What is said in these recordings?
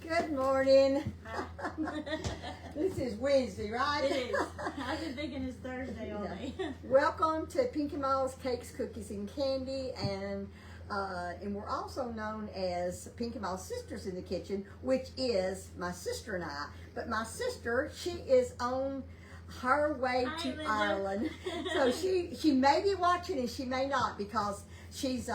Good morning. This is Wednesday, right? It is. I've been thinking it's Thursday all day. Welcome to Pinky Ma's Cakes, Cookies, and Candy, and we're also known as Pinky Ma's Sisters in the Kitchen, which is my sister and I. But my sister, she is on her way to Ireland, so she may be watching and she may not, because she's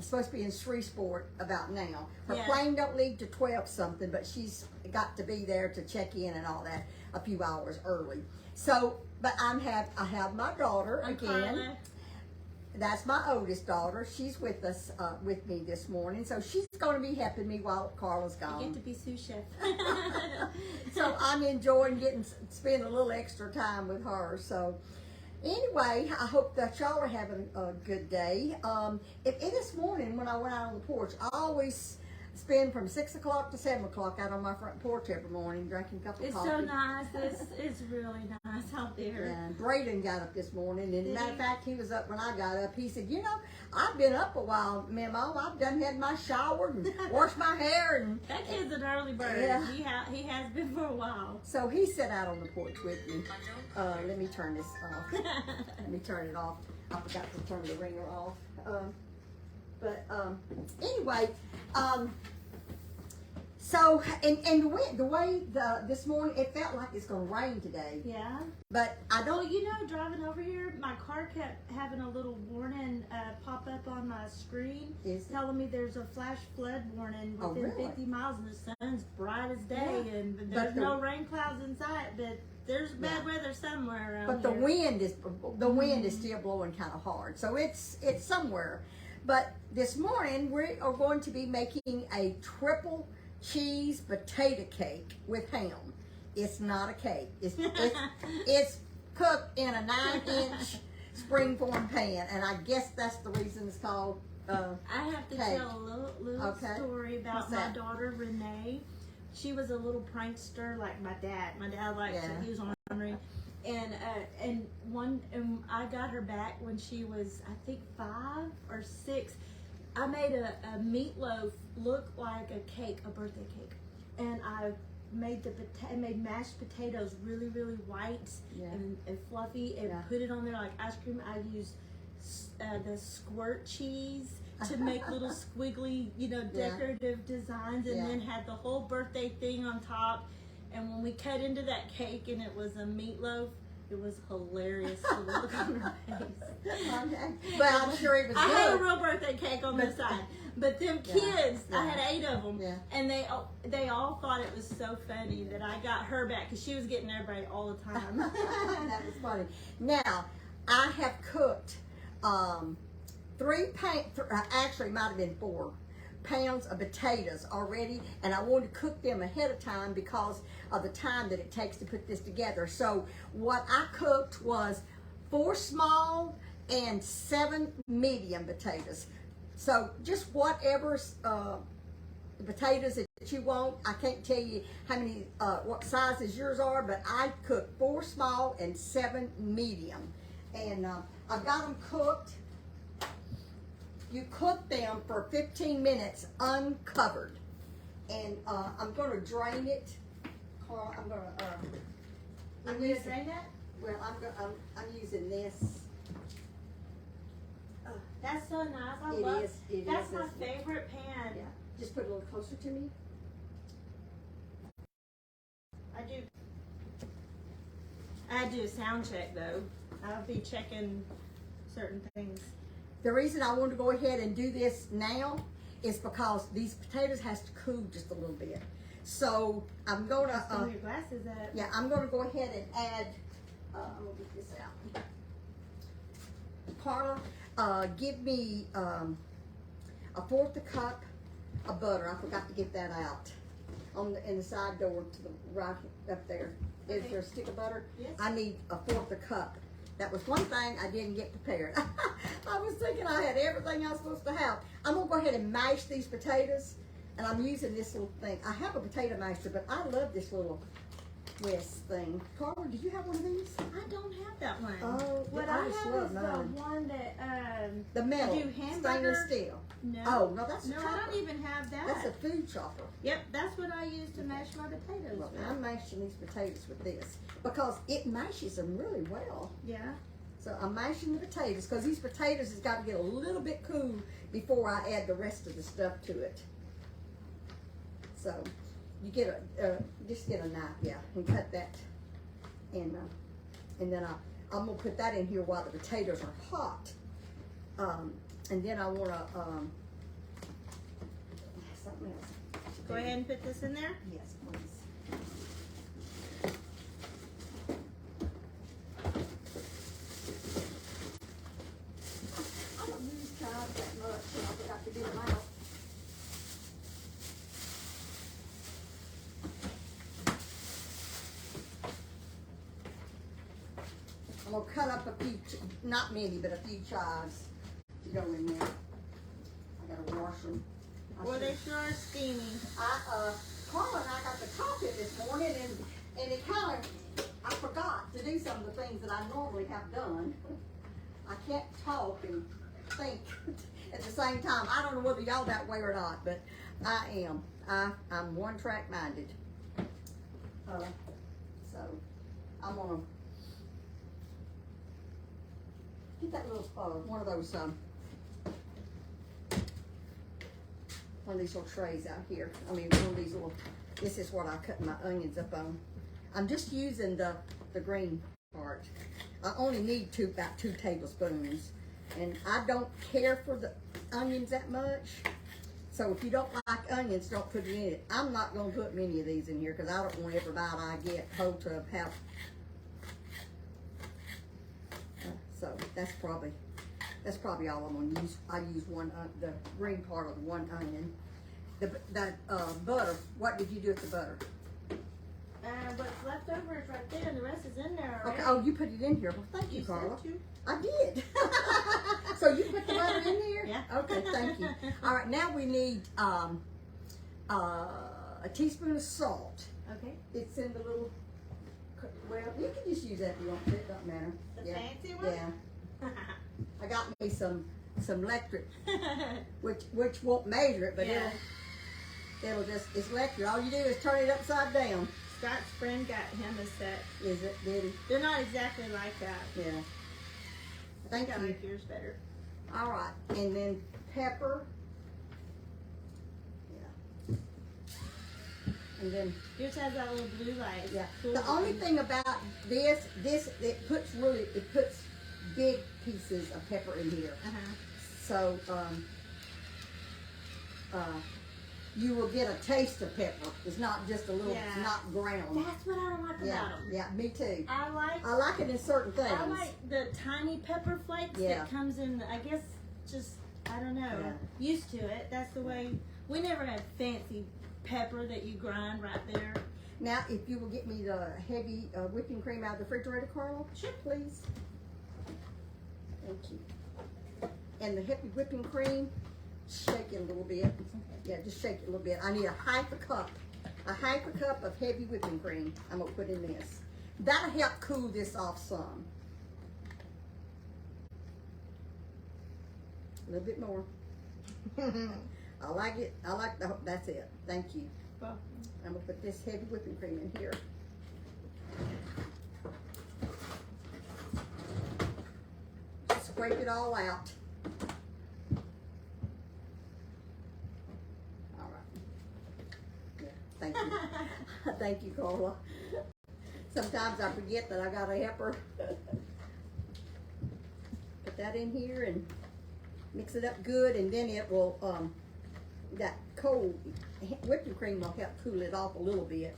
supposed to be in Shreveport about now. Her plane don't leave to 12 something, but she's got to be there to check in and all that a few hours early. So, but I have my daughter again. Carla. That's my oldest daughter. She's with us, with me this morning. So she's going to be helping me while Carla's gone. I get to be sous chef. So I'm enjoying spend a little extra time with her. So anyway, I hope that y'all are having a good day. This morning when I went out on the porch, I always spend from 6 o'clock to 7 o'clock out on my front porch every morning drinking a cup of coffee. It's so nice. It's really nice out there. Yeah, Braden got up this morning, and matter of fact, he was up when I got up. He said, "You know, I've been up a while, Memo. I've done had my shower and washed my hair." And that kid's an early bird. Yeah. He has been for a while. So he sat out on the porch with me. Let me turn this off. Let me turn it off. I forgot to turn the ringer off. Anyway, so the way this morning, it felt like it's going to rain today. Yeah. But I don't. Well, you know, driving over here, my car kept having a little warning pop up on my screen, telling me there's a flash flood warning within 50 miles, and the sun's bright as day, and there's no rain clouds in sight, but there's bad weather somewhere around But the wind is still blowing kind of hard, so it's somewhere. But this morning we are going to be making a triple cheese potato cake with ham. It's not a cake. It's cooked in a 9-inch springform pan, and I guess that's the reason it's called I have to cake. tell a little story about my daughter Renee. She was a little prankster like my dad. My dad liked he was ornery. And I got her back when she was, I think, 5 or 6. I made a meatloaf look like a cake, a birthday cake, and I made made mashed potatoes really, really white and fluffy, and put it on there like ice cream. I used the squirt cheese to make little squiggly, decorative designs, and then had the whole birthday thing on top. And when we cut into that cake and it was a meatloaf, it was hilarious to look on her face. But I'm sure it was good. I had a real birthday cake on the side. But them kids, I had 8 of them, and they all thought it was so funny that I got her back, because she was getting everybody all the time. That was funny. Now, I have cooked 3 pounds, actually it might have been 4 pounds of potatoes already, and I wanted to cook them ahead of time because of the time that it takes to put this together. So what I cooked was 4 small and 7 medium potatoes. So just whatever potatoes that you want. I can't tell you how many what sizes yours are, but I cooked 4 small and 7 medium, and I've got them cooked. You cook them for 15 minutes uncovered, and I'm going to drain it. Carl, I'm going to. I'm going to drain that? Well, I'm using this. That's so nice. That's my favorite pan. Yeah. Just put it a little closer to me. I do a sound check though. I'll be checking certain things. The reason I want to go ahead and do this now is because these potatoes has to cool just a little bit. So I'm going to. Your glasses up. Yeah, I'm going to go ahead and add. I'm going to get this out. Carla, give me a 1/4 cup of butter. I forgot to get that out in the side door to the right up there. Is there a stick of butter? Yes. I need a 1/4 cup. That was one thing I didn't get prepared. I was thinking I had everything I was supposed to have. I'm going to go ahead and mash these potatoes, and I'm using this little thing. I have a potato masher, but I love this little twist thing. Carla, do you have one of these? I don't have that one. Oh, what I I just have love is mine. the one that The metal, do hamburger. stainless steel. No. Oh, no, that's a No, I chopper. don't even have that. That's a food chopper. Yep, that's what I use to mash my potatoes Well, with. I'm mashing these potatoes with this because it mashes them really well. Yeah. So I'm mashing the potatoes because these potatoes has got to get a little bit cool before I add the rest of the stuff to it. So you get just get a knife, yeah, and cut that, and then I'm gonna put that in here while the potatoes are hot, and then I wanna something else. Go ahead and put this in there. Yes, please. I don't use chives that much, I forgot to get them out. I'm gonna cut up a few, not many, but a few chives to go in there. I gotta wash them. Well, they sure are steamy. Carla and I got to talking this morning, and it kind of, I forgot to do some of the things that I normally have done. I can't talk and think at the same time. I don't know whether y'all that way or not, but I am. I'm one track minded. So I'm gonna get that little one of those one of these little trays out here. I mean, one of these little, this is what I cut my onions up on. I'm just using the green part. I only need about 2 tablespoons. And I don't care for the onions that much. So if you don't like onions, don't put it in it. I'm not gonna put many of these in here because I don't want every bite I get hold to have. So that's probably all I'm gonna use. I use the green part of one onion. The butter. What did you do with the butter? What's left over is right there, and the rest is in there already. Okay. Oh, you put it in here. Well, thank you, Carla. said to. I did. So you put the butter in here? Yeah. Okay. Thank you. All right. Now we need a teaspoon of salt. Okay. It's in the little. Well, you can just use that if you want to. It doesn't matter. The Yeah. fancy one? Yeah. I got me some electric, which won't measure it, but Yeah. it'll just, it's electric. All you do is turn it upside down. Scott's friend got him a set. Is it, did he? They're not exactly like that. Yeah. I Thank think I you. like yours better. All right, and then pepper. Yeah. And then, Yours has that little blue light. yeah. Cool The only blue. thing about this, it puts big pieces of pepper in here. So, you will get a taste of pepper. It's not just a little, Yeah. not ground. That's what I don't like Yeah, about them. yeah, me too. I like it in certain things. I like the tiny pepper flakes Yeah. that comes in. I guess just I don't know. Yeah. Used to it. That's the way. We never had fancy pepper that you grind right there. Now, if you will get me the heavy whipping cream out of the refrigerator, Carla, Sure. please. Thank you. And the heavy whipping cream, shake it a little bit. Yeah, just shake it a little bit. I need a half a cup of heavy whipping cream. I'm gonna put in this. That'll help cool this off some. A little bit more. I like it. That's it. Thank you. Well, I'm gonna put this heavy whipping cream in here. Scrape it all out. All right. Yeah, thank you. Thank you, Carla. Sometimes I forget that I got a helper. Put that in here and mix it up good, and then it will, that cold whipping cream will help cool it off a little bit.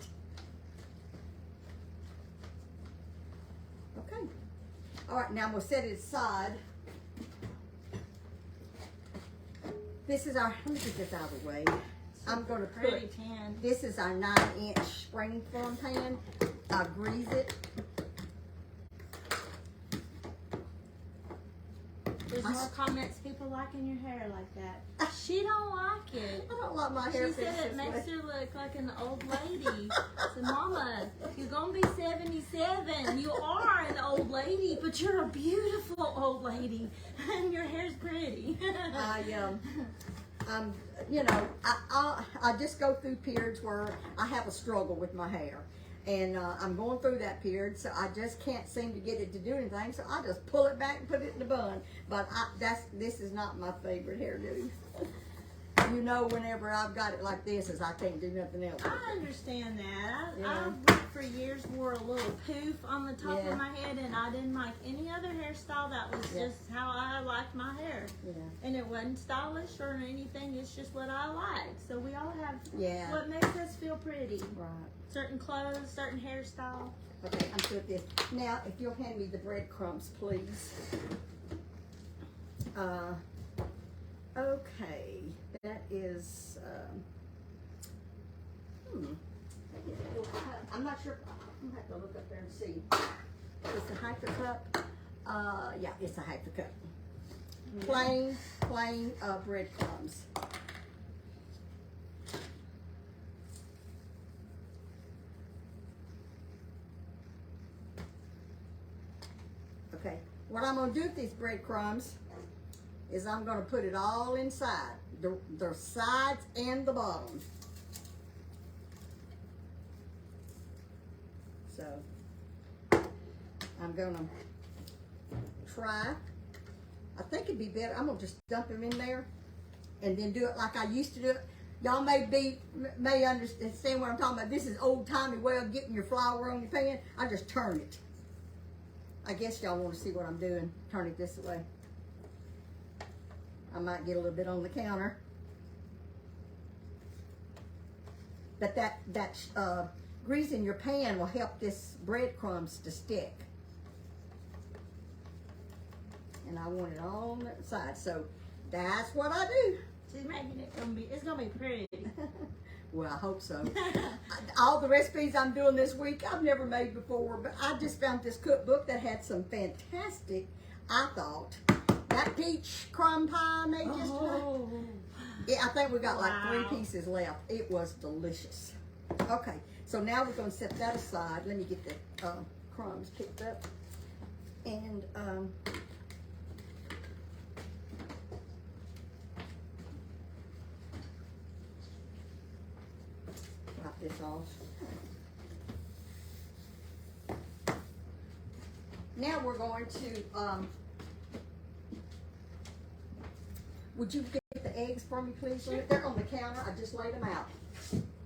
Okay. All right, now we'll set it aside. This is our, let me get this out of the way. I'm going to put, pretty pan. this is our 9-inch spring form pan. I grease it. There's more comments people liking your hair like that. She don't like it. I don't like my hair. She said it makes her look like an old lady. I said, Mama, you're gonna be 77. You are an old lady, but you're a beautiful old lady, and your hair's pretty. You know, I just go through periods where I have a struggle with my hair. And I'm going through that period, so I just can't seem to get it to do anything. So I just pull it back and put it in the bun. But this is not my favorite hairdo. You know, whenever I've got it like this, is I can't do nothing else. I understand that. Yeah. I for years wore a little poof on the top Yeah. of my head, and I didn't like any other hairstyle. That was Yeah. just how I liked my hair. Yeah. And it wasn't stylish or anything. It's just what I like. So we all have Yeah. what makes us feel pretty. Right. Certain clothes, certain hairstyle. Okay, I'm good with this. Now, if you'll hand me the breadcrumbs, please. Okay, that is, I'm not sure, I'm gonna have to look up there and see. It's a half a cup, yeah, it's a half a cup. Plain breadcrumbs. Okay, what I'm gonna do with these breadcrumbs is I'm going to put it all inside, the sides and the bottom. So I'm going to try. I think it'd be better. I'm going to just dump them in there and then do it like I used to do it. Y'all may understand what I'm talking about. This is old-timey way of getting your flour on your pan. I just turn it. I guess y'all want to see what I'm doing. Turn it this way. I might get a little bit on the counter. But that grease in your pan will help this breadcrumbs to stick. And I want it all on the side. So that's what I do. She's making it's gonna be pretty. Well, I hope so. All the recipes I'm doing this week, I've never made before, but I just found this cookbook that had some fantastic, I thought. That peach crumb pie I made yesterday. Yeah, I think we got like 3 pieces left. It was delicious. Okay, so now we're going to set that aside. Let me get the crumbs picked up. And wipe this off. Now we're going to would you get the eggs for me, please? Sure. They're on the counter. I just laid them out.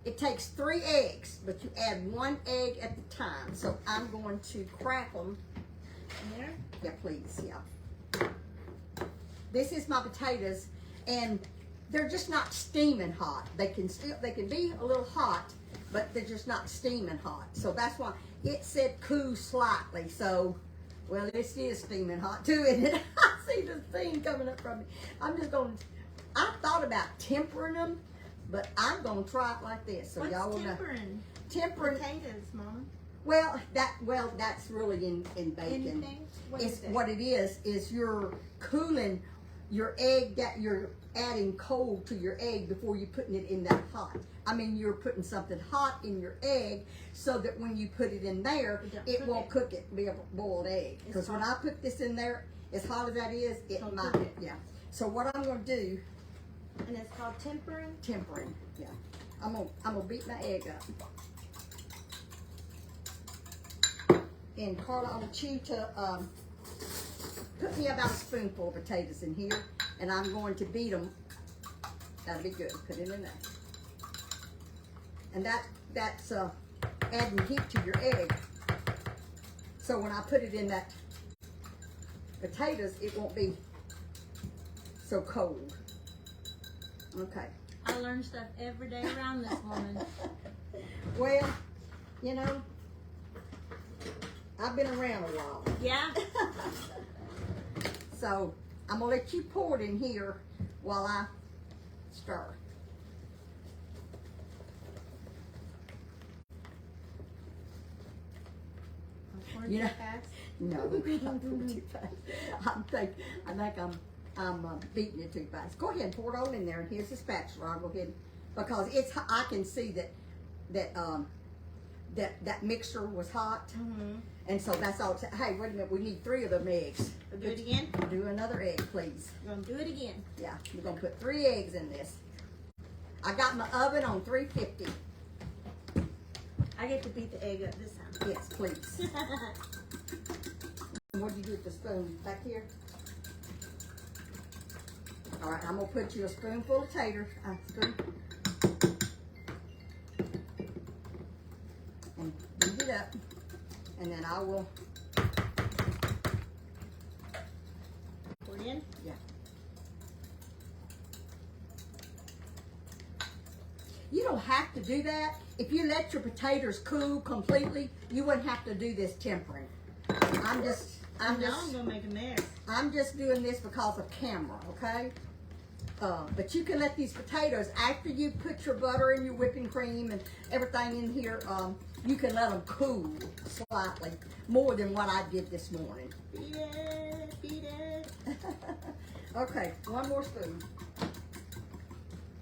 It takes 3 eggs, but you add 1 egg at the time. So I'm going to crack them. There? Yeah, please. Yeah. This is my potatoes, and they're just not steaming hot. They can be a little hot, but they're just not steaming hot. So that's why it said cool slightly. So. Well, this is steaming hot too, isn't it? I see the steam coming up from me. I thought about tempering them, but I'm going to try it like this. So What's y'all will tempering? Tempering. Potatoes, Mama. Well, that's really in bacon. Anything? What it is you're cooling your egg, that you're adding cold to your egg before you're putting it in that hot. I mean, you're putting something hot in your egg so that when you put it in there, it won't cook it, be a boiled egg. Because when I put this in there, as hot as that is, it might, yeah. So what I'm going to do. And it's called tempering? Tempering, yeah. I'm gonna beat my egg up. And Carla, I want you to put me about a spoonful of potatoes in here, and I'm going to beat them. That'll be good. Put it in there. And that's adding heat to your egg. So when I put it in that potatoes, it won't be so cold. Okay. I learn stuff every day around this woman. Well, you know, I've been around a while. Yeah? So I'm gonna let you pour it in here while I stir. You know, No, I'm going too fast. I think I'm beating it too fast. Go ahead and pour it all in there. And here's the spatula. I'll go ahead because I can see that mixture was hot, and so that's all. Hey, wait a minute. We need 3 of them eggs. Do it again. Do another egg, please. We're gonna do it again. Yeah, we're gonna put 3 eggs in this. I got my oven on 350. I get to beat the egg up this time. Yes, please. What do you do with the spoon? Back here? All right, I'm gonna put you a spoonful of taters. And beat it up. And then I will. Pour it in? Yeah. You don't have to do that. If you let your potatoes cool completely, you wouldn't have to do this tempering. I'm gonna make a mess. I'm just doing this because of camera, okay? But you can let these potatoes, after you put your butter and your whipping cream and everything in here, you can let them cool slightly, more than what I did this morning. Beat it, beat it. Okay, 1 more spoon.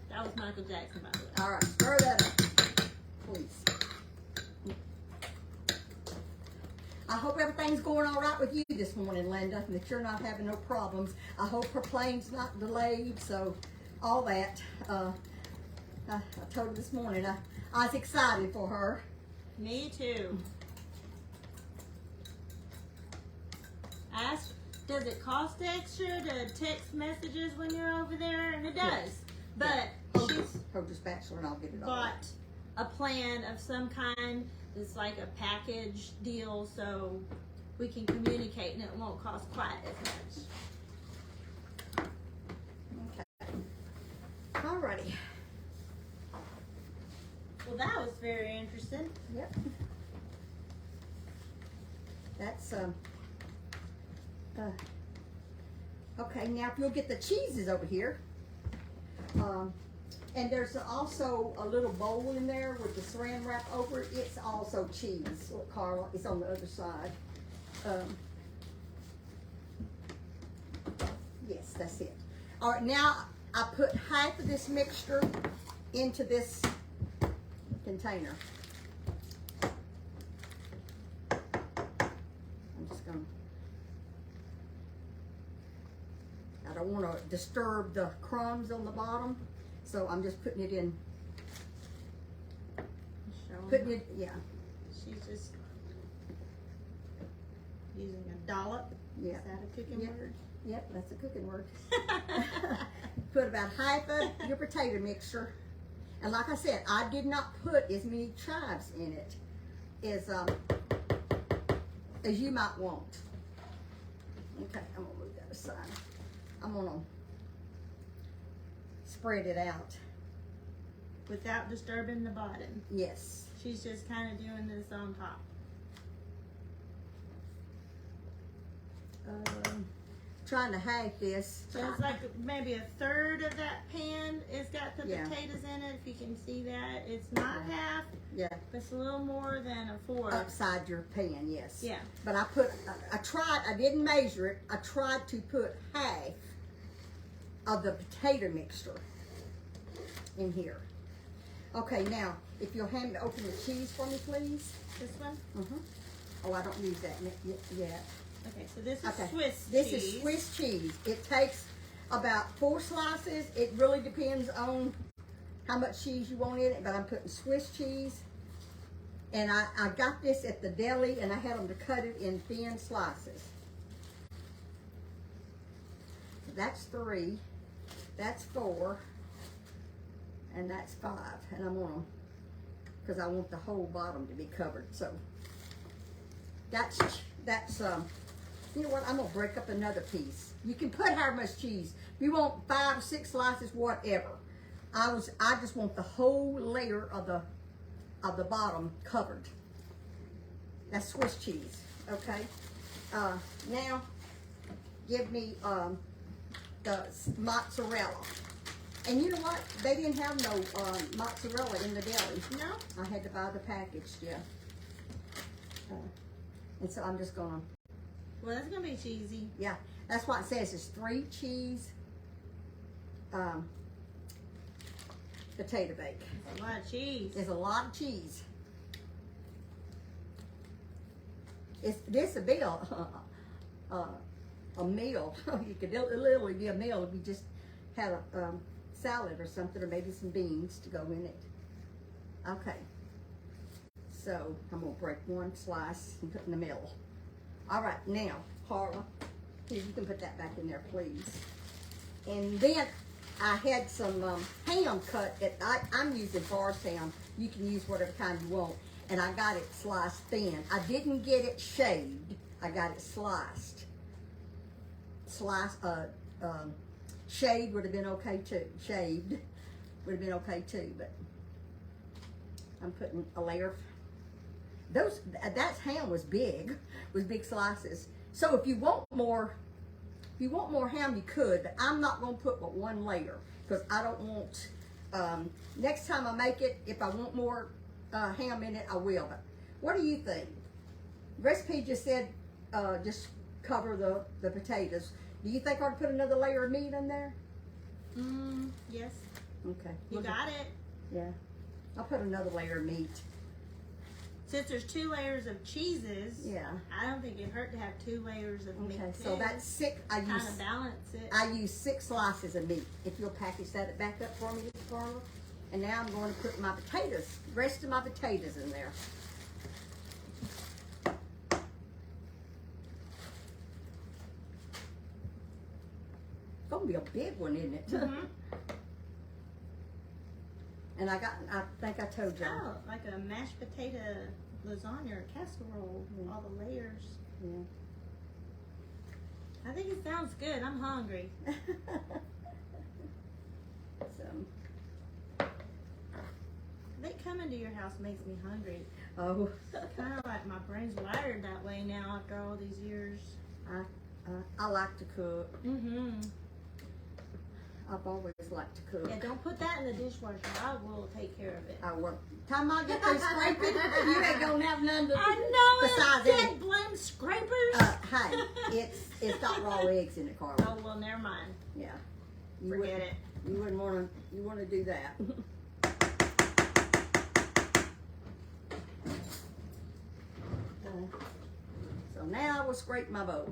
That was Michael Jackson, by the way. All right, stir that up, please. I hope everything's going all right with you this morning, Linda, and that you're not having no problems. I hope her plane's not delayed, so all that. I told her this morning I was excited for her. Me too. Ask, does it cost extra to text messages when you're over there? And it does. Yes. But she's Hold the spatula and I'll get it all. bought a plan of some kind. It's like a package deal, so we can communicate and it won't cost quite as much. Okay. Alrighty. Well, that was very interesting. Yep. That's okay. Now, if you'll get the cheeses over here, and there's also a little bowl in there with the saran wrap over it. It's also cheese. Look, Carla, it's on the other side. Yes, that's it. All right, now I put half of this mixture into this container. I'm just gonna. I don't want to disturb the crumbs on the bottom, so I'm just putting it in. Putting it, yeah. She's just using a dollop. Yeah. Is that a cooking word? Yep, that's a cooking word. Put about half of your potato mixture. And like I said, I did not put as many chives in it as you might want. Okay, I'm gonna move that aside. I'm gonna spread it out. Without disturbing the bottom. Yes. She's just kind of doing this on top. Trying to half this. So it's like maybe a third of that pan has got the Yeah. potatoes in it. If you can see that, it's not half. Yeah. It's a little more than a fourth. Upside your pan, yes. Yeah. But I didn't measure it. I tried to put half of the potato mixture in here. Okay, now, if you'll hand me, open the cheese for me, please. This one? Oh, I don't use that yet. Okay, so this is Okay. Swiss This cheese. is Swiss cheese. It takes about 4 slices. It really depends on how much cheese you want in it, but I'm putting Swiss cheese. And I got this at the deli, and I had them to cut it in thin slices. So that's 3, that's 4, and that's 5. And I'm gonna, because I want the whole bottom to be covered. So that's you know what, I'm gonna break up another piece. You can put however much cheese. If you want 5 or 6 slices, whatever. I just want the whole layer of the bottom covered. That's Swiss cheese, okay? Now, give me the mozzarella. And you know what? They didn't have no mozzarella in the deli. No? I had to buy the packaged, yeah. And so I'm just gonna Well, that's gonna be cheesy. Yeah, that's why it says it's 3 cheese potato bake. It's a lot of cheese. It's a lot of cheese. This would be a meal. You could literally be a meal if you just had a salad or something, or maybe some beans to go in it. Okay. So I'm gonna break 1 slice and put in the middle. All right, now, Carla, here, you can put that back in there, please. And then I had some ham cut that I'm using forest ham. You can use whatever kind you want. And I got it sliced thin. I didn't get it shaved. I got it sliced. Shaved would have been okay too. Shaved would have been okay too, but I'm putting a layer. That ham was big slices. So if you want more ham, you could, but I'm not gonna put but 1 layer because I don't want. Next time I make it, if I want more ham in it, I will. But what do you think? Recipe just said just cover the potatoes. Do you think I ought to put another layer of meat in there? Yes. Okay. You got it. Yeah. I'll put another layer of meat. Since there's 2 layers of cheeses, Yeah. I don't think it hurt to have 2 layers of meat. Okay, so that's 6. kind of balance it. I use 6 slices of meat. If you'll package that back up for me, Carla. And now I'm going to put my potatoes, rest of my potatoes in there. It's gonna be a big one, isn't it? Mm-hmm. And I think I told you. Oh, like a mashed potato lasagna or casserole, all the layers. Yeah. I think it sounds good. I'm hungry. So. I think coming to your house makes me hungry. Oh. Kind of like my brain's wired that way now after all these years. I like to cook. Mm-hmm. I've always liked to cook. Yeah, don't put that in the dishwasher. I will take care of it. I work. Time I get through scraping, you ain't gonna have none to. I know Besides it. any- Can't blame scrapers. Hey, it's got raw eggs in it, Carla. Oh well, never mind. Yeah. Forget it. You wouldn't want to. You want to do that. So now I will scrape my bowl.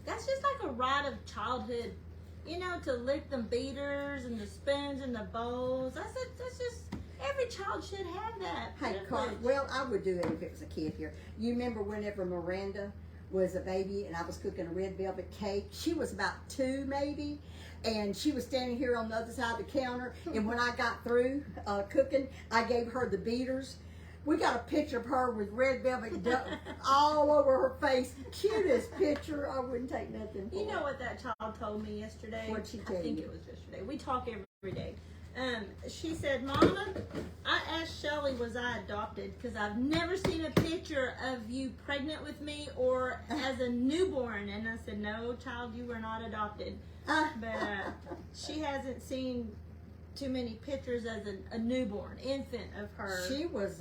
That's just like a rite of childhood, you know, to lick them beaters and the spoons and the bowls. That's just every child should have that. Hey, Carla, well, I would do it if it was a kid here. You remember whenever Miranda was a baby and I was cooking a red velvet cake? She was about 2 maybe, and she was standing here on the other side of the counter, and when I got through cooking, I gave her the beaters. We got a picture of her with red velvet all over her face. Cutest picture. I wouldn't take nothing for You know it. what that child told me yesterday? What'd she tell I think you? it was yesterday. We talk every day. She said, Mama, I asked Shelly, was I adopted? Because I've never seen a picture of you pregnant with me or as a newborn. And I said, no, child, you were not adopted. But she hasn't seen too many pictures as a newborn infant of her. She was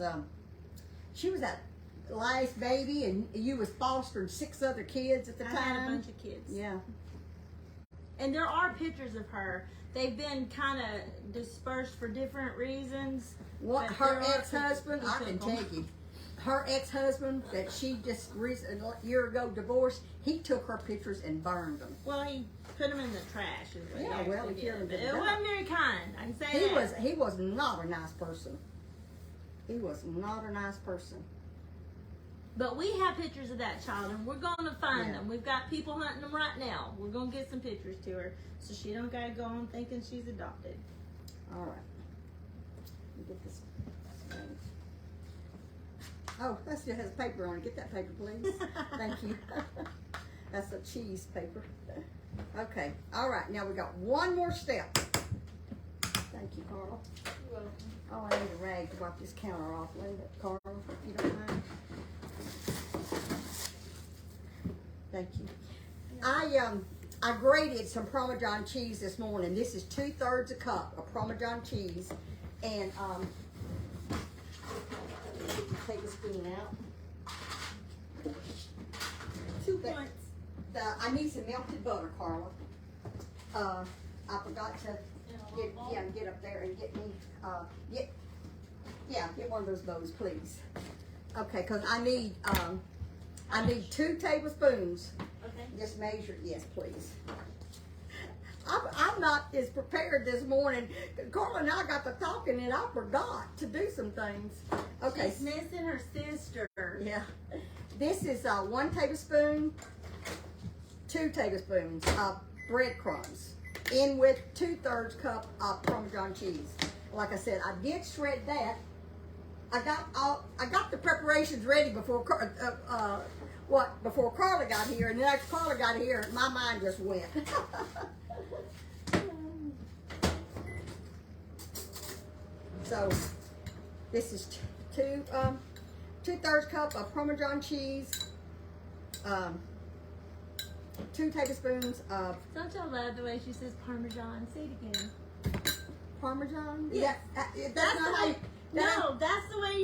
that last baby, and you was fostering 6 other kids at the I time. had a bunch of kids. Yeah. And there are pictures of her. They've been kind of dispersed for different reasons. What but her there are ex-husband? pictures I can of them. tell you, her ex-husband that she just a year ago divorced. He took her pictures and burned them. Well, he put them in the trash. Is what Yeah, he well, actually he threw them did. to But the it dump. wasn't very kind. I can say that. He was not a nice person. He was not a nice person. But we have pictures of that child, and we're going to find Yeah. them. We've got people hunting them right now. We're going to get some pictures to her, so she don't got to go on thinking she's adopted. All right. Let me get this. Oh, that still has paper on it. Get that paper, please. Thank you. That's a cheese paper. Okay. All right. Now we got one more step. Thank you, Carl. You're welcome. Oh, I need a rag to wipe this counter off. Leave it, Carl, if you don't mind. Thank you. I grated some Parmesan cheese this morning. This is 2/3 a cup of Parmesan cheese, and take a spoon out. 2 points. I need some melted butter, Carla. I forgot to get up there and get me get one of those bowls, please. Okay, because I need 2 tablespoons. Okay. Just measure, yes, please. I'm not as prepared this morning. Carla and I got to talking and I forgot to do some things. Okay. She's missing her sister. Yeah. This is 1 tablespoon, 2 tablespoons of breadcrumbs in with 2/3 cup of Parmesan cheese. Like I said, I did shred that. I got the preparations ready before Carla got here, and then after Carla got here, my mind just went. So this is 2/3 cup of Parmesan cheese, 2 tablespoons of Don't y'all love the way she says Parmesan? Say it again. Parmesan. Yes. Yeah, that's not how you, No, that's the way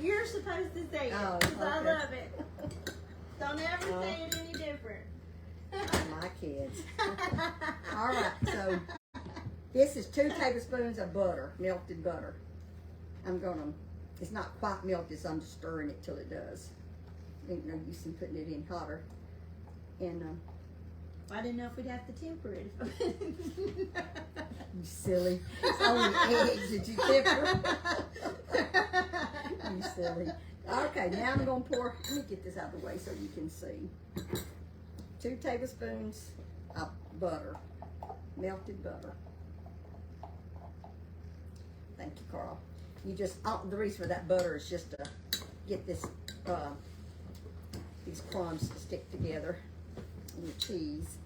you're supposed to say it. Oh, 'Cause I okay. love it. Don't ever say it any different. my kids. All right, so this is 2 tablespoons of butter, melted butter. It's not quite melted, so I'm just stirring it till it does. Ain't no use in putting it in hotter. And I didn't know if we'd have to temper it. you silly. It's only eggs that you temper. You silly. Okay, now I'm gonna pour, let me get this out of the way so you can see. 2 tablespoons of butter, melted butter. Thank you, Carl. You just, the reason for that butter is just to get this, these crumbs to stick together and the cheese.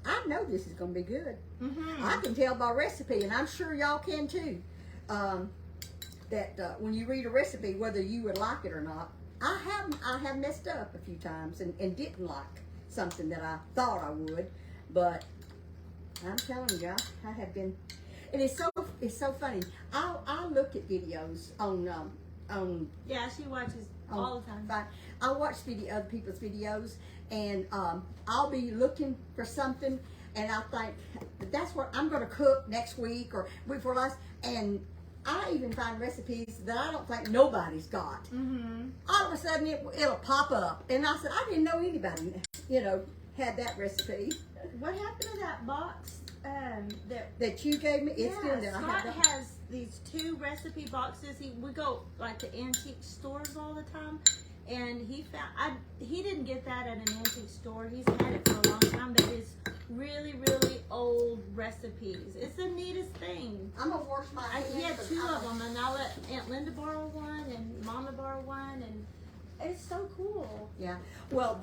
I know this is gonna be good. I can tell by recipe, and I'm sure y'all can too. That when you read a recipe, whether you would like it or not, I have messed up a few times and didn't like something that I thought I would, but I'm telling you, I have been, and it's so funny. I look at videos on Yeah, she watches all the time. I watch other people's videos, and I'll be looking for something, and I think that's what I'm going to cook next week or week before last, and I even find recipes that I don't think nobody's got. All of a sudden, it'll pop up, and I said, I didn't know anybody, had that recipe. What happened to that box that you gave me? It's still there. Scott has these 2 recipe boxes. We go like to antique stores all the time, and he didn't get that at an antique store. He's had it for a long time, but it's really, really old recipes. It's the neatest thing. I'm gonna wash my hands. He had 2 of them, and I'll let Aunt Linda borrow one and Mama borrow one, and it's so cool. Yeah. Well,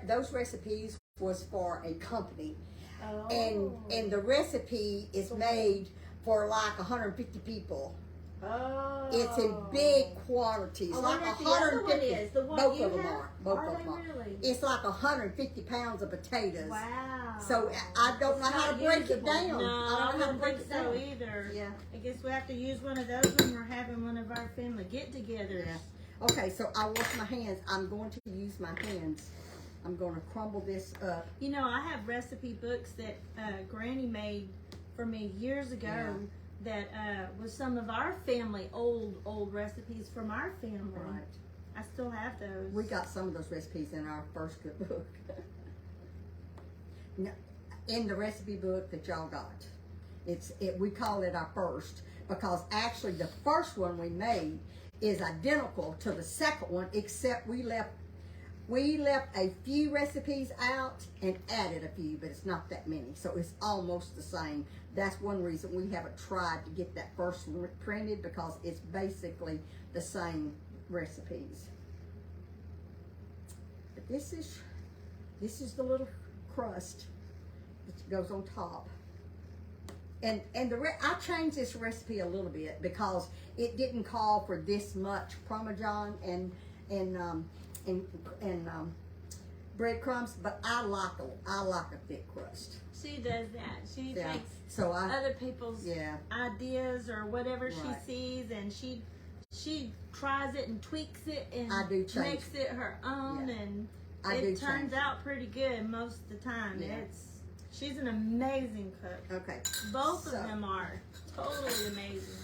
those recipes was for a company. Oh. And the recipe is made for like 150 people. Oh. It's in big quantities, I like wonder if the other 150. one is. The one both you of them have? are. Both Are of they them are. really? It's like 150 pounds of potatoes. Wow. So I don't know how to break it down. No, I don't know how to don't break think it so down. either. Yeah. I guess we have to use one of those when we're having one of our family get-togethers. Yeah. Okay, so I wash my hands. I'm going to use my hands. I'm going to crumble this up. You know, I have recipe books that Granny made for me years ago. Yeah. That was some of our family old recipes from our family. Right. I still have those. We got some of those recipes in our first cookbook. In the recipe book that y'all got. We call it our first because actually the first one we made is identical to the second one, except we left a few recipes out and added a few, but it's not that many, so it's almost the same. That's one reason we haven't tried to get that first one printed, because it's basically the same recipes. But this is the little crust that goes on top. And I changed this recipe a little bit because it didn't call for this much Parmesan and breadcrumbs, but I like a thick crust. She does that. She takes So other people's ideas or whatever Right. she sees, and she tries it and tweaks it and I do change makes it her own. Yeah. And It turns out pretty good most of the time. Yeah. She's an amazing cook. Okay. Both of them are totally amazing.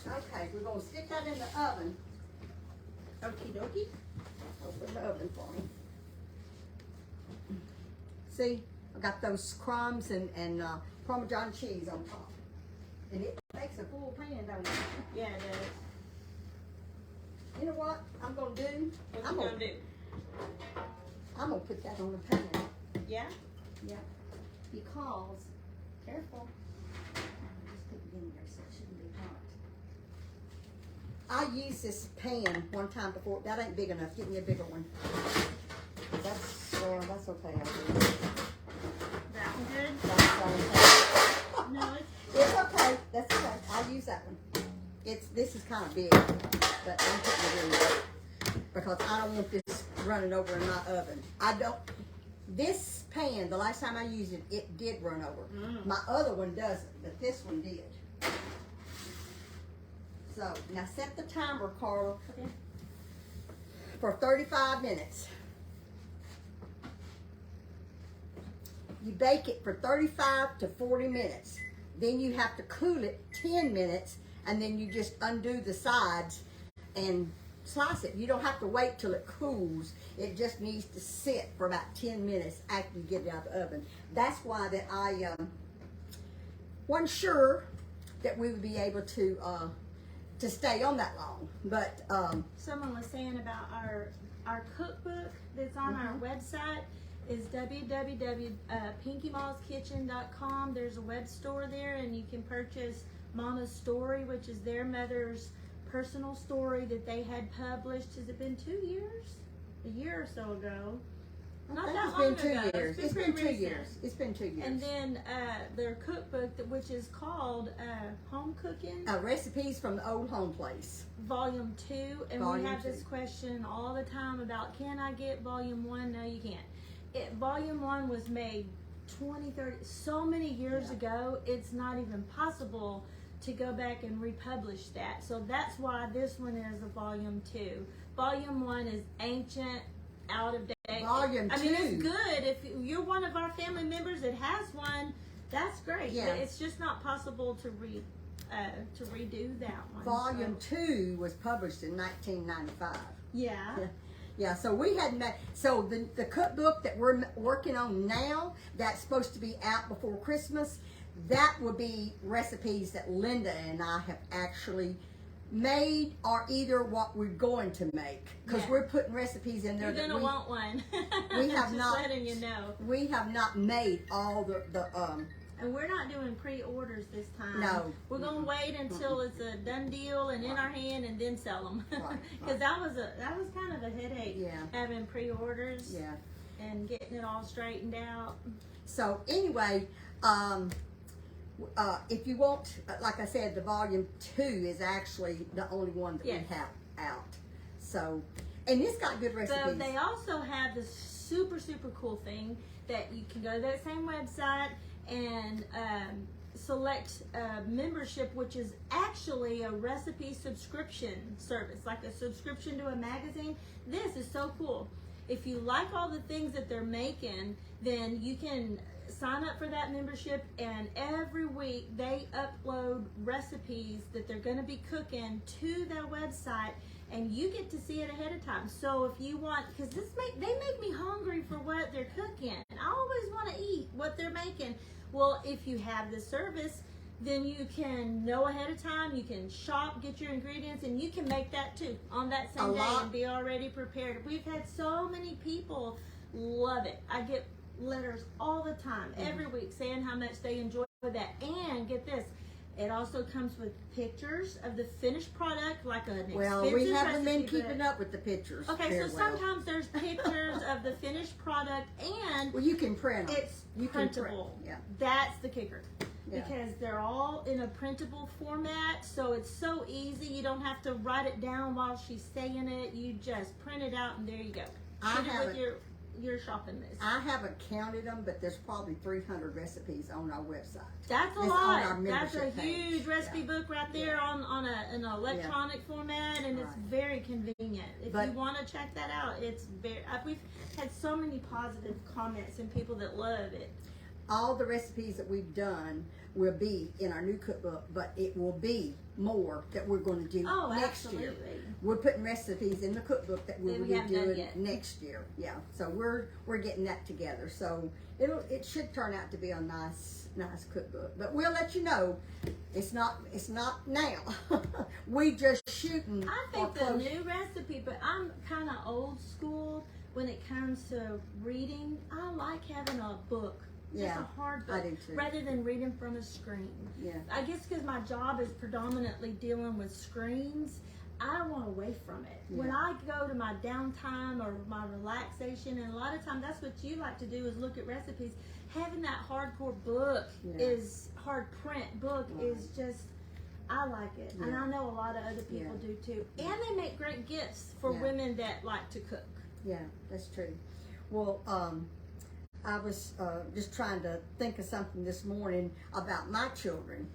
Okay, we're gonna stick that in the oven. Okie dokie. Open the oven for me. See, I got those crumbs and Parmesan cheese on top. And it makes a full pan, don't it? Yeah, it does. You know what I'm gonna do? What you gonna do? I'm gonna put that on the pan. Yeah? Yeah. Because, careful. Just put it in there so it shouldn't be hot. I used this pan one time before. That ain't big enough. Get me a bigger one. That's okay. I'll do it. That one good? That's okay. No, It's okay. That's okay. I'll use that one. This is kind of big, but I'm putting it in there because I don't want this running over in my oven. This pan, the last time I used it, it did run over. My other one doesn't, but this one did. So, now set the timer, Carla, for 35 minutes. You bake it for 35 to 40 minutes. Then you have to cool it 10 minutes, and then you just undo the sides and slice it. You don't have to wait till it cools. It just needs to sit for about 10 minutes after you get it out of the oven. That's why that I wasn't sure that we would be able to stay on that long. But someone was saying about our cookbook that's on our website is www.pinkymallskitchen.com. There's a web store there, and you can purchase Mama's Story, which is their mother's personal story that they had published. Has it been 2 years? A year or so ago. Not that long ago. It's been 2 years. It's been 2 years. And then their cookbook, which is called Home Cooking. Recipes from the Old Home Place. Volume 2. And Volume we have 2. this question all the time about, can I get Volume 1? No, you can't. Volume 1 was made 20, 30, so many years ago, it's not even possible to go back and republish that. So that's why this one is a Volume 2. Volume 1 is ancient, out of date. Volume 2. I mean, it's good. If you're one of our family members that has one, that's great. Yeah. But it's just not possible to redo that one. Volume 2 was published in 1995. Yeah. Yeah, so we had met. So the cookbook that we're working on now, that's supposed to be out before Christmas, that will be recipes that Linda and I have actually made, or either what we're going to make, because we're putting recipes in there. You're gonna want one. We have just not. Letting you know. We have not made all the And we're not doing pre-orders this time. No. We're going to wait until it's a done deal and in our hand and then sell them. Because that was kind of a headache, having pre-orders and getting it all straightened out. So anyway, if you want, like I said, the Volume 2 is actually the only one that we have out. So, and it's got good recipes. So they also have this super, super cool thing that you can go to that same website and select membership, which is actually a recipe subscription service, like a subscription to a magazine. This is so cool. If you like all the things that they're making, then you can sign up for that membership, and every week they upload recipes that they're going to be cooking to their website, and you get to see it ahead of time. So if you want, because they make me hungry for what they're cooking, and I always want to eat what they're making. Well, if you have this service, then you can know ahead of time, you can shop, get your ingredients, and you can make that too on that same day and be already prepared. We've had so many people love it. I get letters all the time, every week, saying how much they enjoy that. And get this, it also comes with pictures of the finished product, like an expensive recipe. Well, we haven't been keeping up with the pictures. Okay, so sometimes there's pictures of the finished product, and well, you can print them. It's printable. Yeah, that's the kicker. Yeah. Because they're all in a printable format, so it's so easy. You don't have to write it down while she's saying it. You just print it out, and there you go. your shopping list? I haven't counted them, but there's probably 300 recipes on our website. That's a It's lot. on our That's a membership page. huge recipe book right there on an electronic format, and it's Right. very convenient. If But- you want to check that out, it's very. We've had so many positive comments and people that love it. All the recipes that we've done will be in our new cookbook, but it will be more that we're going to do Oh, next year. absolutely. We're putting recipes in the cookbook that we That will we be haven't done doing yet. next year. Yeah, so we're getting that together. So it should turn out to be a nice cookbook. But we'll let you know. It's not now. We just shooting. I think for the close- new recipe, but I'm kind of old school when it comes to reading. I like having a book. Just Yeah, a hard book, I do too. rather than reading from a screen. Yeah. I guess because my job is predominantly dealing with screens, I want away from it. When Yeah. I go to my downtime or my relaxation, and a lot of times that's what you like to do is look at recipes. Having that hardcore book Yeah. is hard print book is just. I like it, and Yeah. I know a lot of other people Yeah. do too. And they make great gifts for Yeah. women that like to cook. Yeah, that's true. Well, I was just trying to think of something this morning about my children.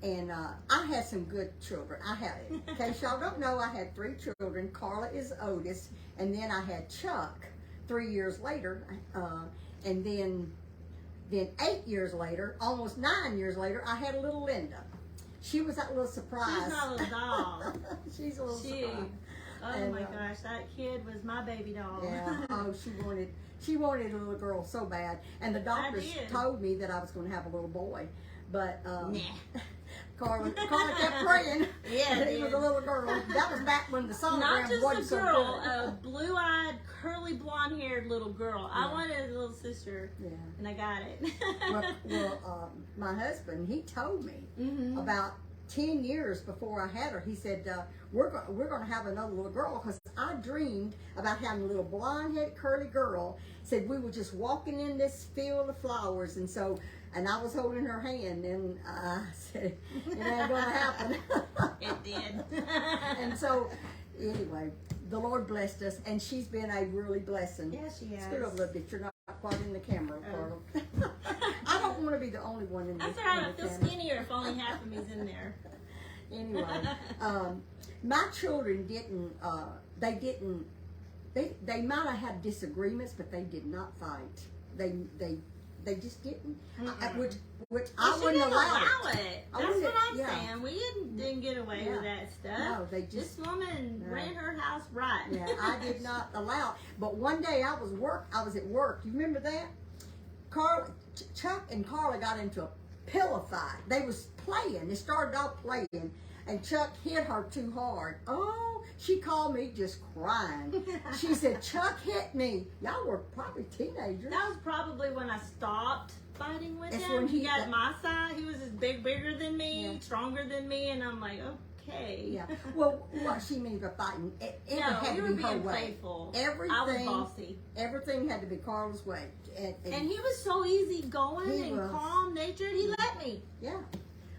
And I had some good children. I had, in case y'all don't know, I had 3 children. Carla is oldest. And then I had Chuck 3 years later. And then 8 years later, almost 9 years later, I had a little Linda. She was that little surprise. She's my little doll. She's a little She, surprise. oh And, my gosh, that kid was my baby doll. Yeah. Oh, she wanted a little girl so bad, and the doctors did. told me that I was going to have a little boy, but Nah. Carla kept praying. Yeah, that it he was is. a little girl. That was back when the Not sonogram just wasn't a so girl, good. a blue-eyed, curly, blonde-haired little girl. I Yeah. wanted a little sister, Yeah. and I got it. Well, my husband, he told me Mhm. about 10 years before I had her. He said, we're going to have another little girl, because I dreamed about having a little blonde-headed, curly girl. Said we were just walking in this field of flowers, and I was holding her hand, and I said, it ain't going to happen. It did. And so, anyway, the Lord blessed us, and she's been a really blessing. Yeah, she has. Scoot over a little bit. You're not quite in the camera, Carla. I don't want to be the only one in this. That's all right. in I the feel camera. skinnier if only half of me's in there. Anyway, my children didn't. They might have had disagreements, but they did not fight. They just didn't. Which I She wouldn't didn't allow it. it. I That's wouldn't- what I'm yeah. saying. We didn't get away Yeah. with that stuff. No, they This just. woman No. ran her house right. Yeah, I did not allow it. But one day I was at work. You remember that? Chuck and Carla got into a pillow fight. They was playing. They started off playing, and Chuck hit her too hard. Oh, she called me just crying. She said, "Chuck hit me." Y'all were probably teenagers. That was probably when I stopped fighting with That's him. when He he- got my side. He was bigger than me, Yeah. stronger than me, and I'm like, okay. Yeah. Well, what she means by fighting, it No, had we to were be her being way. playful. Everything, I was bossy. everything had to be Carla's way. And he was so easy going He and was. calm natured. He let me. Yeah.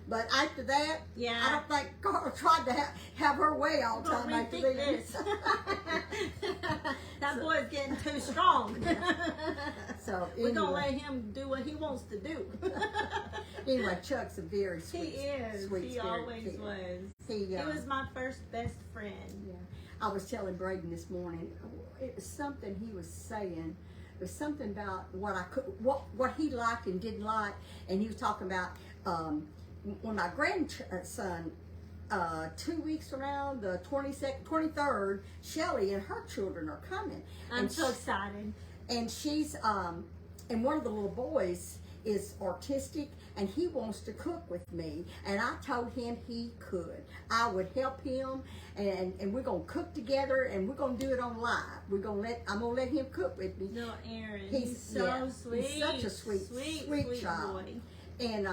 But after that, Yeah. I don't think Carla tried to have her way all the Don't time after rethink this. this. That boy's getting too strong. So We're gonna anyway. let him do what he wants to do. Anyway, Chuck's a very He sweet, is. sweet He spirit always kid. was. He He was my first best friend. Yeah. I was telling Braden this morning, it was something he was saying. It was something about what he liked and didn't like, and he was talking about when my grandson, 2 weeks from now, the 23rd, Shelly and her children are coming. I'm And so she- excited. And she's and one of the little boys is artistic, and he wants to cook with me, and I told him he could. I would help him, and we're gonna cook together, and we're gonna do it on live. I'm gonna let him cook with me. Little Aaron. He's- He's so yeah, sweet. he's such a sweet child. boy. And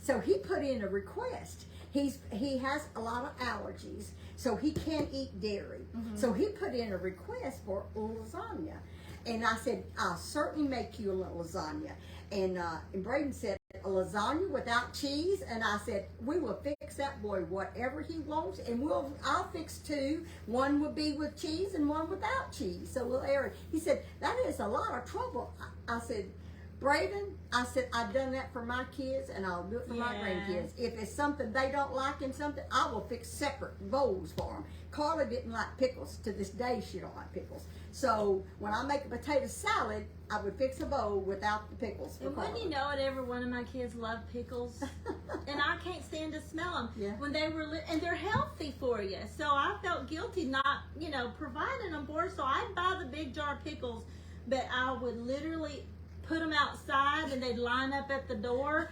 so he put in a request. He has a lot of allergies, so he can't eat dairy. So he put in a request for lasagna. And I said, I'll certainly make you a little lasagna. And Braden said, a lasagna without cheese, and I said, we will fix that boy whatever he wants, and I'll fix two. One would be with cheese and one without cheese. So little Eric, he said, that is a lot of trouble. I said, Braden, I said, I've done that for my kids, and I'll do it for my grandkids. If it's something they don't like in something, I will fix separate bowls for them. Carla didn't like pickles. To this day, she don't like pickles. So when I make a potato salad, I would fix a bowl without the pickles. And wouldn't you know it, every one of my kids love pickles, and I can't stand to smell them. Yeah. When they were and they're healthy for you, so I felt guilty not, providing them for her. So I'd buy the big jar of pickles, but I would literally put them outside, and they'd line up at the door,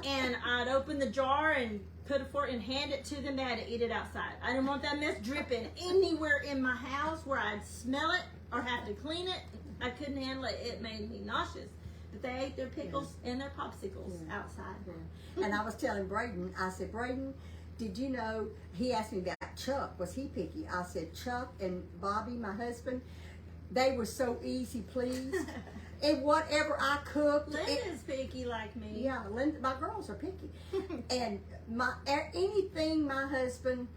and I'd open the jar and put a fork and hand it to them. They had to eat it outside. I didn't want that mess dripping anywhere in my house where I'd smell it or have to clean it. I couldn't handle it. It made me nauseous. But they ate their pickles and their popsicles outside. Yeah. And I was telling Braden, I said, Braden, did you know, he asked me about Chuck, was he picky? I said, Chuck and Bobby, my husband, they were so easy pleased. And whatever I cooked, Linda's picky like me. Yeah, Linda, my girls are picky. And anything my husband,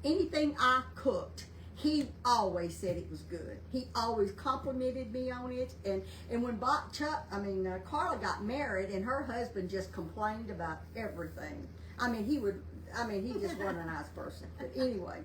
anything I cooked, he always said it was good. He always complimented me on it. And when Carla got married, and her husband just complained about everything. He just wasn't a nice person. But anyway,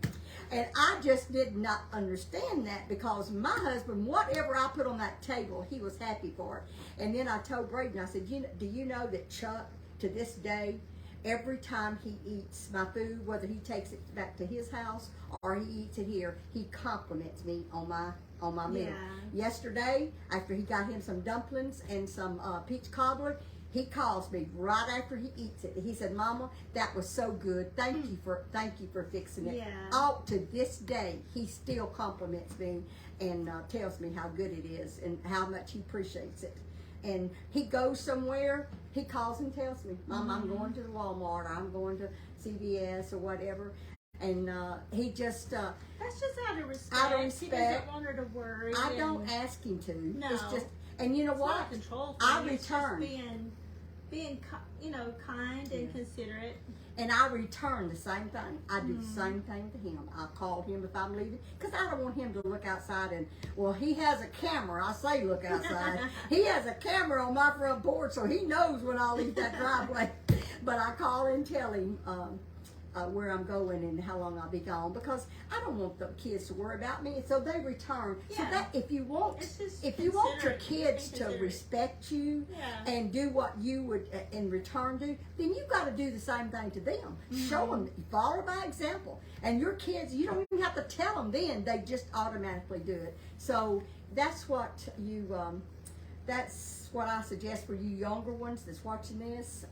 and I just did not understand that, because my husband, whatever I put on that table, he was happy for it. And then I told Braden, I said, do you know that Chuck, to this day, every time he eats my food, whether he takes it back to his house or he eats it here, he compliments me on my meal. Yeah. Yesterday, after he got him some dumplings and some peach cobbler, he calls me right after he eats it. He said, Mama, that was so good. Thank you for fixing it. Yeah. All to this day, he still compliments me and tells me how good it is and how much he appreciates it. And he goes somewhere, he calls and tells me, Mom, I'm going to the Walmart, or I'm going to CVS or whatever. And he just... that's just out of respect. Out of respect. He doesn't want her to worry. I don't ask him to. No. It's just... And you know It's what? not a control I thing. It's just return. being kind and considerate. And I return the same thing. I do the same thing to him. I call him if I'm leaving, because I don't want him to look outside and, well, he has a camera. I say look outside. He has a camera on my front porch, so he knows when I leave that driveway. But I call and tell him where I'm going and how long I'll be gone, because I don't want the kids to worry about me. So they return. Yeah. So that if you want your kids to respect you and do what you would in return do, then you've got to do the same thing to them. Show them, follow by example. And your kids, you don't even have to tell them then; they just automatically do it. So that's what that's what I suggest for you younger ones that's watching this.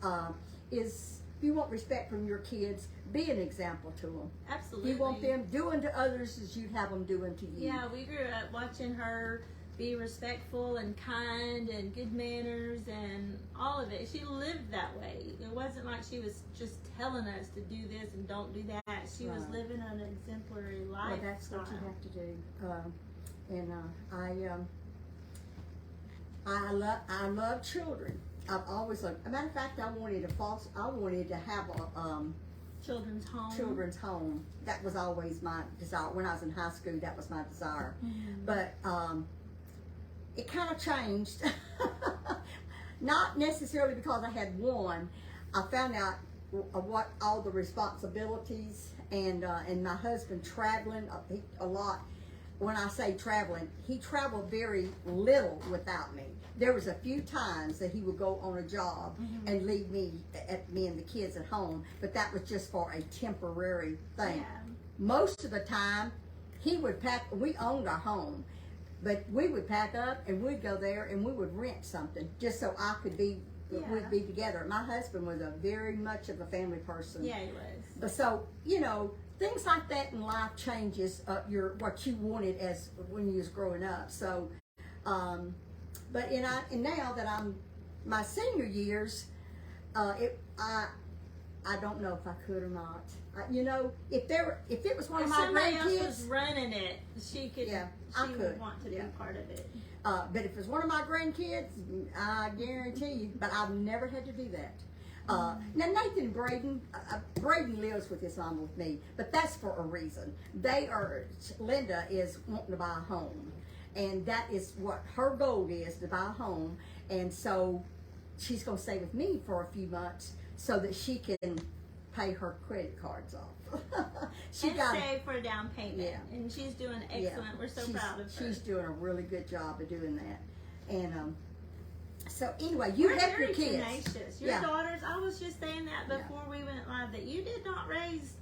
Is if you want respect from your kids, be an example to them. Absolutely. You want them doing to others as you'd have them doing to you. Yeah, we grew up watching her be respectful and kind and good manners and all of it. She lived that way. It wasn't like she was just telling us to do this and don't do that. She was living an exemplary life. Well, that's what you have to do. I love children. I've always loved. As a matter of fact, I wanted to have a children's home. That was always my desire. When I was in high school, that was my desire. But it kind of changed. Not necessarily because I had one. I found out what all the responsibilities and my husband traveling a lot. When I say traveling, he traveled very little without me. There was a few times that he would go on a job and leave me and the kids at home, but that was just for a temporary thing. Yeah. Most of the time, he would pack. We owned our home, but we would pack up and we'd go there and we would rent something just so I could be. We'd be together. My husband was a very much of a family person. Yeah, he was. But so things like that in life changes what you wanted as when you was growing up. So, but and now that I'm my senior years, I I don't know if I could or not. You know, if it was one of If my somebody else grandkids, was running it, she could. Yeah, she I would could. want to Yeah. be part of it. but if it was one of my grandkids, I guarantee you. But I've never had to do that. Now Nathan Braden, Braden lives with his mom with me, but that's for a reason. Linda is wanting to buy a home, and that is what her goal is, to buy a home, and so she's going to stay with me for a few months so that she can pay her credit cards off. And save for a down payment. Yeah. And she's doing excellent. We're so proud of her. She's doing a really good job of doing that, and so anyway, you We're help very your kids. tenacious. Your Yeah. daughters, I was just saying that before we went live, that you did not raise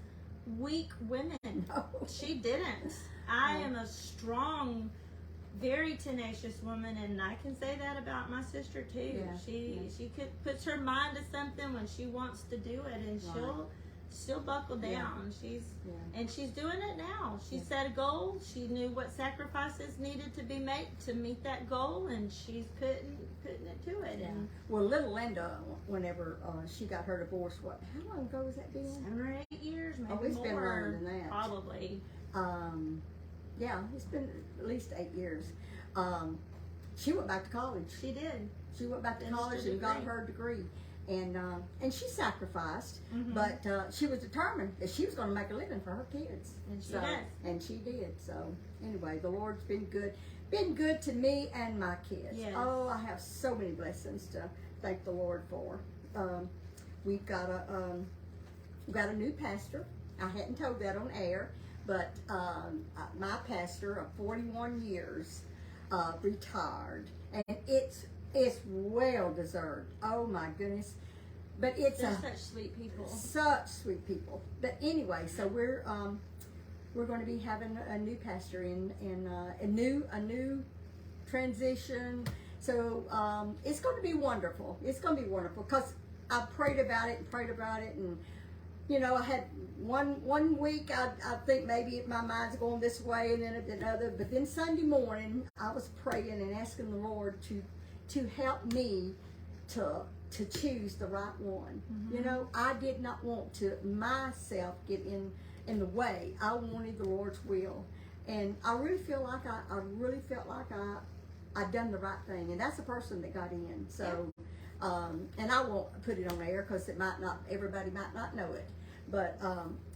weak women. No. She didn't. I am a strong, very tenacious woman, and I can say that about my sister too. Yeah. She puts her mind to something when she wants to do it, and she'll buckle down. And she's doing it now. She set a goal. She knew what sacrifices needed to be made to meet that goal, and she's putting it to it. Yeah. And Well, little Linda, whenever she got her divorce, how long ago was that been? 7 or 8 years, maybe Oh, it's more. been longer than that. Probably. Yeah, it's been at least 8 years. She went back to college. She did. She went back to Finished college her and got degree. her degree, and she sacrificed, Mhm. but she was determined that she was going to make a living for her kids, And she has. and she did. So anyway, the Lord's been good to me and my kids. Yes. Oh, I have so many blessings to thank the Lord for. We've got a new pastor. I hadn't told that on air, but my pastor of 41 years retired, and it's well deserved. Oh my goodness. But it's They're such sweet people. such sweet people. But anyway, so we're going to be having a new pastor in a new transition. So it's going to be wonderful. It's going to be wonderful because I prayed about it, and you know, I had one week I think maybe my mind's going this way, and then another. But then Sunday morning I was praying and asking the Lord to help me to choose the right one. Mm-hmm. You know, I did not want to myself get in the way. I wanted the Lord's will, and I really feel like I done the right thing, and that's the person that got in. So, and I won't put it on air because everybody might not know it. But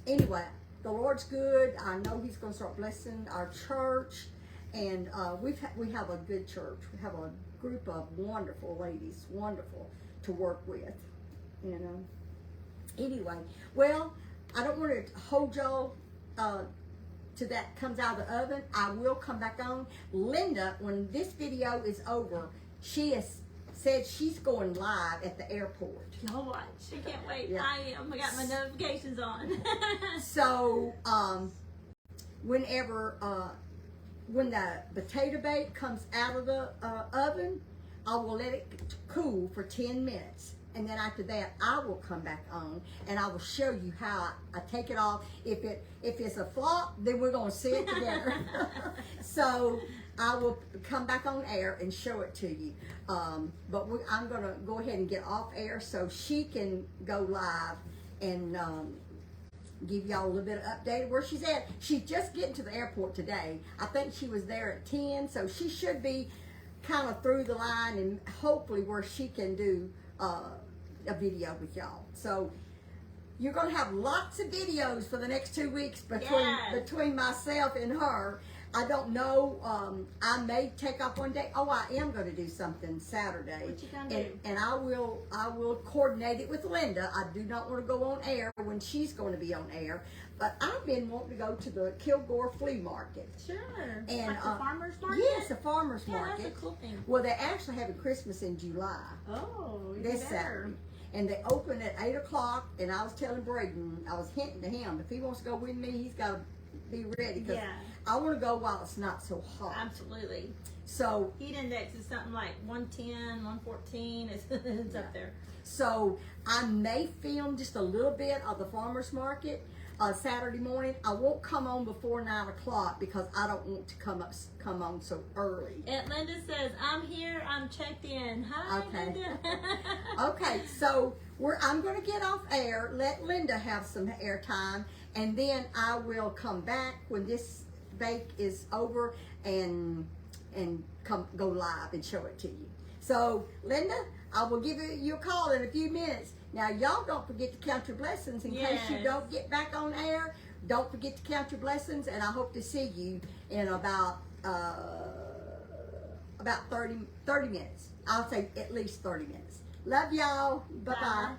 anyway, the Lord's good. I know He's going to start blessing our church, and we have a good church. We have a group of wonderful ladies, wonderful to work with, you know. Anyway, well, I don't want to hold y'all till that comes out of the oven. I will come back on. Linda, when this video is over, she has said she's going live at the airport. Y'all watch. I can't wait. Yeah. I am. I got my notifications on. So, when the potato bake comes out of the oven, I will let it cool for 10 minutes. And then after that, I will come back on and I will show you how I take it off. If it's a flop, then we're going to see it together. So I will come back on air and show it to you. But I'm going to go ahead and get off air so she can go live and give y'all a little bit of update of where she's at. She's just getting to the airport today. I think she was there at 10, so she should be kind of through the line and hopefully where she can do a video with y'all. So you're going to have lots of videos for the next 2 weeks between myself and her. I don't know. I may take off one day. Oh, I am going to do something Saturday. What you gonna do? And I will coordinate it with Linda. I do not want to go on air when she's going to be on air. But I've been wanting to go to the Kilgore Flea Market. Sure. And Like the farmer's market? Yes, the farmer's Yeah, market. that's a cool thing. Well, they're actually having Christmas in July. Oh, even This better. Saturday. And they open at 8 o'clock, and I was telling Braden, I was hinting to him, if he wants to go with me, he's got to be ready, because Yeah. I want to go while it's not so hot. Absolutely. So, Heat index is something like 110, 114. It's up there. so I may film just a little bit of the farmer's market Saturday morning. I won't come on before 9 o'clock because I don't want to come on so early. And Linda says, I'm here, I'm checked in. Hi, Okay. Linda. Okay, so I'm going to get off air, let Linda have some air time, and then I will come back when this bake is over and go live and show it to you. So, Linda, I will give you a call in a few minutes. Now, y'all don't forget to count your blessings in case you don't get back on air. Don't forget to count your blessings, and I hope to see you in about 30 minutes. I'll say at least 30 minutes. Love y'all. Bye-bye.